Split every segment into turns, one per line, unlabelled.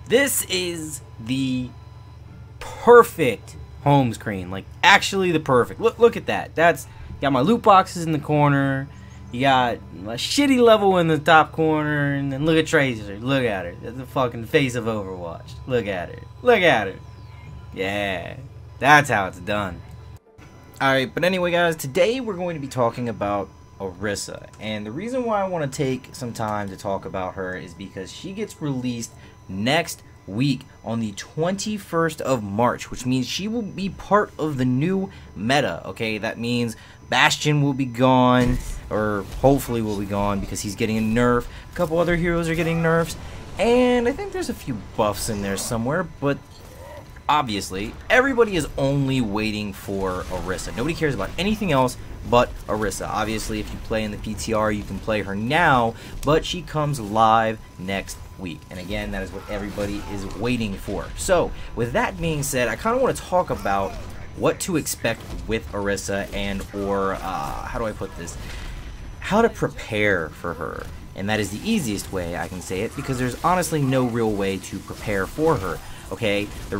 This is the perfect home screen. Like, actually the perfect. Look at that. That's, you got my loot boxes in the corner. You got a shitty level in the top corner, and then look at Tracer. Look at her. That's the fucking face of Overwatch. Look at her. Look at her. Yeah, that's how it's done. Alright, but anyway guys, today we're going to be talking about Orisa. And the reason why I want to take some time to talk about her is because she gets released next week on the 21st of March, which means she will be part of the new meta. Okay, that means Bastion will be gone, or hopefully will be gone, because he's getting a nerf. A couple other heroes are getting nerfs, and I think there's a few buffs in there somewhere, but obviously everybody is only waiting for Orisa. Nobody cares about anything else but Orisa. Obviously, if you play in the PTR, you can play her now, but she comes live next week. And again, that is what everybody is waiting for. So, with that being said, I kind of want to talk about what to expect with Orisa, and how do I put this? How to prepare for her. And that is the easiest way I can say it, because there's honestly no real way to prepare for her. Okay, the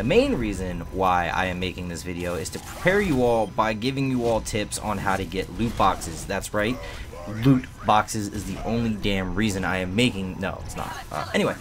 main reason why I am making this video is to prepare you all by giving you all tips on how to get loot boxes. That's right, loot boxes is the only damn reason I am making. No, it's not. Anyway,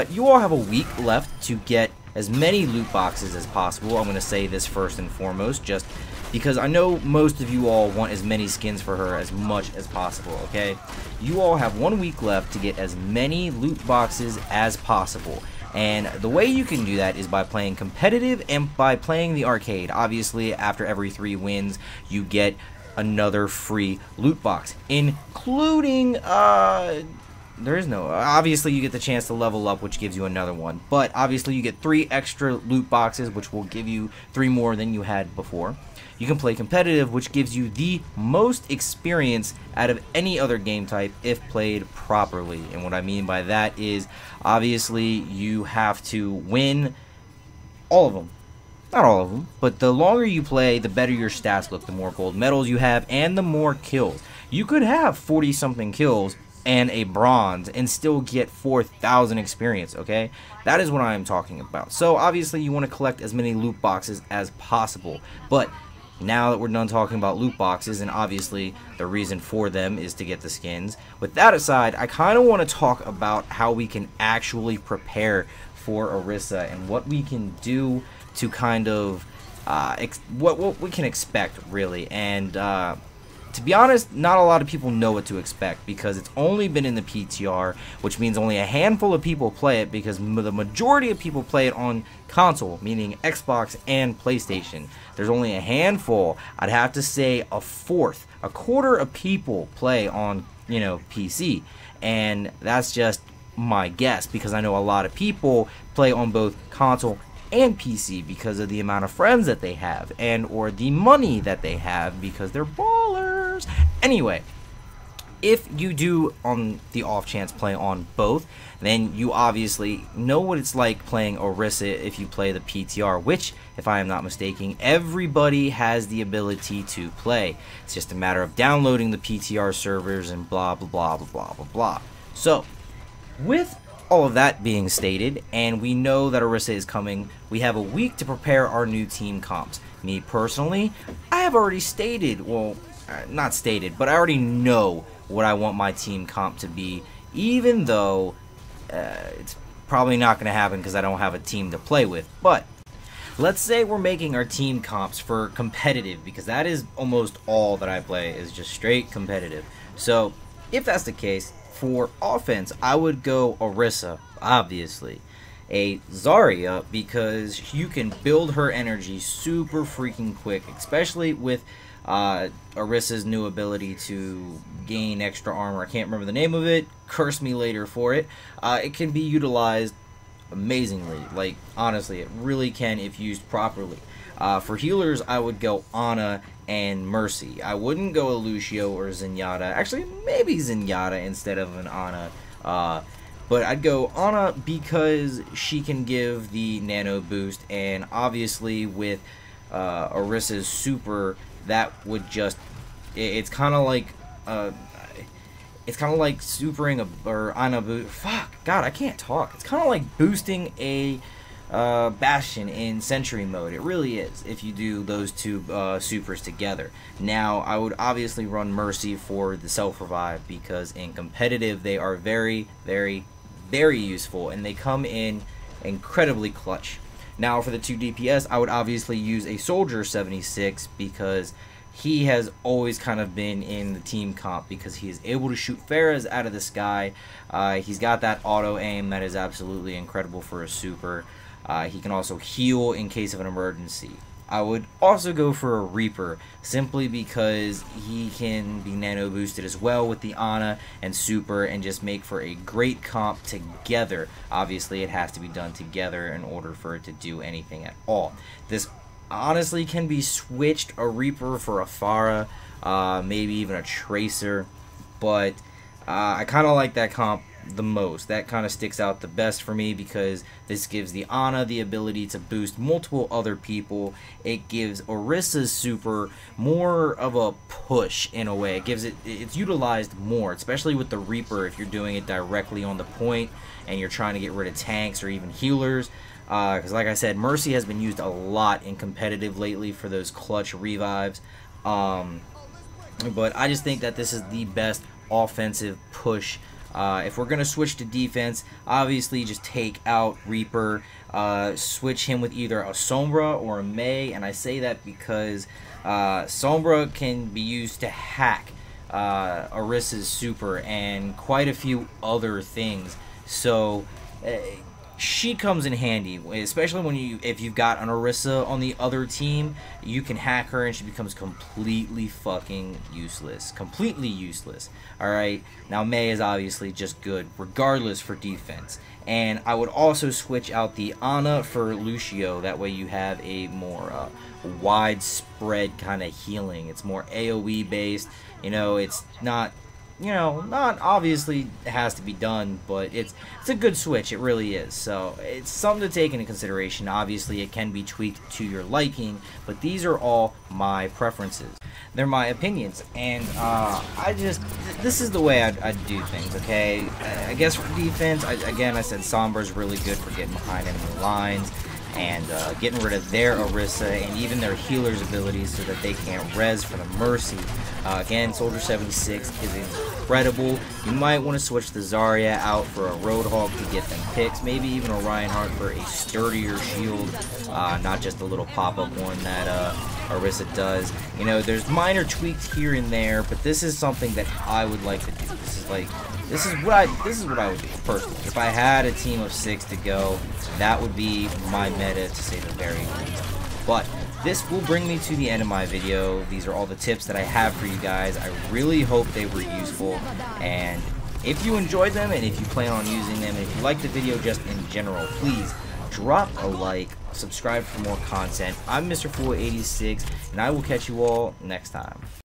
you all have a week left to get as many loot boxes as possible. I'm going to say this first and foremost, just because I know most of you all want as many skins for her as much as possible, okay? You all have 1 week left to get as many loot boxes as possible. And the way you can do that is by playing competitive and by playing the arcade. Obviously, after every 3 wins, you get another free loot box, including, there is no, obviously you get the chance to level up, which gives you another one, but obviously you get 3 extra loot boxes, which will give you 3 more than you had before. You can play competitive, which gives you the most experience out of any other game type if played properly. And what I mean by that is, obviously, you have to win all of them. Not all of them, but the longer you play, the better your stats look, the more gold medals you have, and the more kills. You could have 40-something kills and a bronze and still get 4,000 experience, okay? That is what I am talking about. So, obviously, you want to collect as many loot boxes as possible, but now that we're done talking about loot boxes, and obviously the reason for them is to get the skins, with that aside, I kind of want to talk about how we can actually prepare for Orisa and what we can do to kind of, what we can expect, really. And to be honest, not a lot of people know what to expect, because it's only been in the PTR, which means only a handful of people play it, because the majority of people play it on console, meaning Xbox and PlayStation. There's only a handful, I'd have to say a quarter of people play on, you know, PC, and that's just my guess, because I know a lot of people play on both console and PC because of the amount of friends that they have, and or the money that they have, because they're ballers. Anyway, if you do on the off chance play on both, then you obviously know what it's like playing Orisa if you play the PTR, which, if I am not mistaken, everybody has the ability to play. It's just a matter of downloading the PTR servers and blah blah blah blah blah blah blah. So, with all of that being stated, and we know that Orisa is coming, we have a week to prepare our new team comps. Me personally, I have already stated, well, not stated, but I already know what I want my team comp to be, even though it's probably not going to happen because I don't have a team to play with. But let's say we're making our team comps for competitive, because that is almost all that I play, is just straight competitive. So if that's the case, for offense, I would go Orisa, obviously. A Zarya, because you can build her energy super freaking quick, especially with Orisa's new ability to gain extra armor. I can't remember the name of it. Curse me later for it. It can be utilized amazingly. Like, honestly, it really can if used properly. For healers, I would go Ana and Mercy. I wouldn't go a Lucio or Zenyatta. Actually, maybe Zenyatta instead of an Ana. But I'd go Ana because she can give the nano boost, and obviously with Orisa's super, that would just, it's kind of like it's kind of like supering or on a boost. Fuck, God, I can't talk. It's kind of like boosting a Bastion in Sentry mode. It really is, if you do those two supers together. Now, I would obviously run Mercy for the self-revive, because in competitive, they are very, very, very useful, and they come in incredibly clutch. Now, for the 2 DPS, I would obviously use a Soldier 76, because he has always kind of been in the team comp, because he is able to shoot Pharahs out of the sky. He's got that auto aim that is absolutely incredible for a super. He can also heal in case of an emergency. I would also go for a Reaper, simply because he can be nano boosted as well with the Ana and super, and just make for a great comp together. Obviously, it has to be done together in order for it to do anything at all. This honestly can be switched, a Reaper for a Pharah, maybe even a Tracer, but I kind of like that comp the most. That kind of sticks out the best for me, because this gives the Ana the ability to boost multiple other people. It gives Orisa's super more of a push in a way. It gives it's utilized more, especially with the Reaper if you're doing it directly on the point and you're trying to get rid of tanks or even healers. Because like I said, Mercy has been used a lot in competitive lately for those clutch revives. But I just think that this is the best offensive push. If we're going to switch to defense, obviously just take out Reaper, switch him with either a Sombra or a Mei, and I say that because Sombra can be used to hack Orisa's super and quite a few other things, so she comes in handy, especially when if you've got an Orisa on the other team. You can hack her and she becomes completely fucking useless. Completely useless. Alright, now Mei is obviously just good regardless for defense. And I would also switch out the Ana for Lucio. That way you have a more widespread kind of healing. It's more AoE based. You know, it's not... not obviously it has to be done, but it's a good switch. It really is. So it's something to take into consideration. Obviously, it can be tweaked to your liking, but these are all my preferences. They're my opinions, and this is the way I'd do things. Okay, I guess for defense, again, I said Sombra's really good for getting behind enemy lines and getting rid of their Orisa and even their healer's abilities so that they can't res for the Mercy. Again, Soldier 76 is incredible. You might want to switch the Zarya out for a Roadhog to get them picks, maybe even a Reinhardt for a sturdier shield, not just a little pop-up one that Orisa does. You know, there's minor tweaks here and there, but this is something that I would like to do. This is what I would do personally. If I had a team of 6 to go, that would be my meta, to say the very least. But this will bring me to the end of my video. These are all the tips that I have for you guys. I really hope they were useful, and if you enjoyed them and if you plan on using them, and if you like the video just in general, please drop a like, subscribe for more content. I'm Mr. Fool 86, and I will catch you all next time.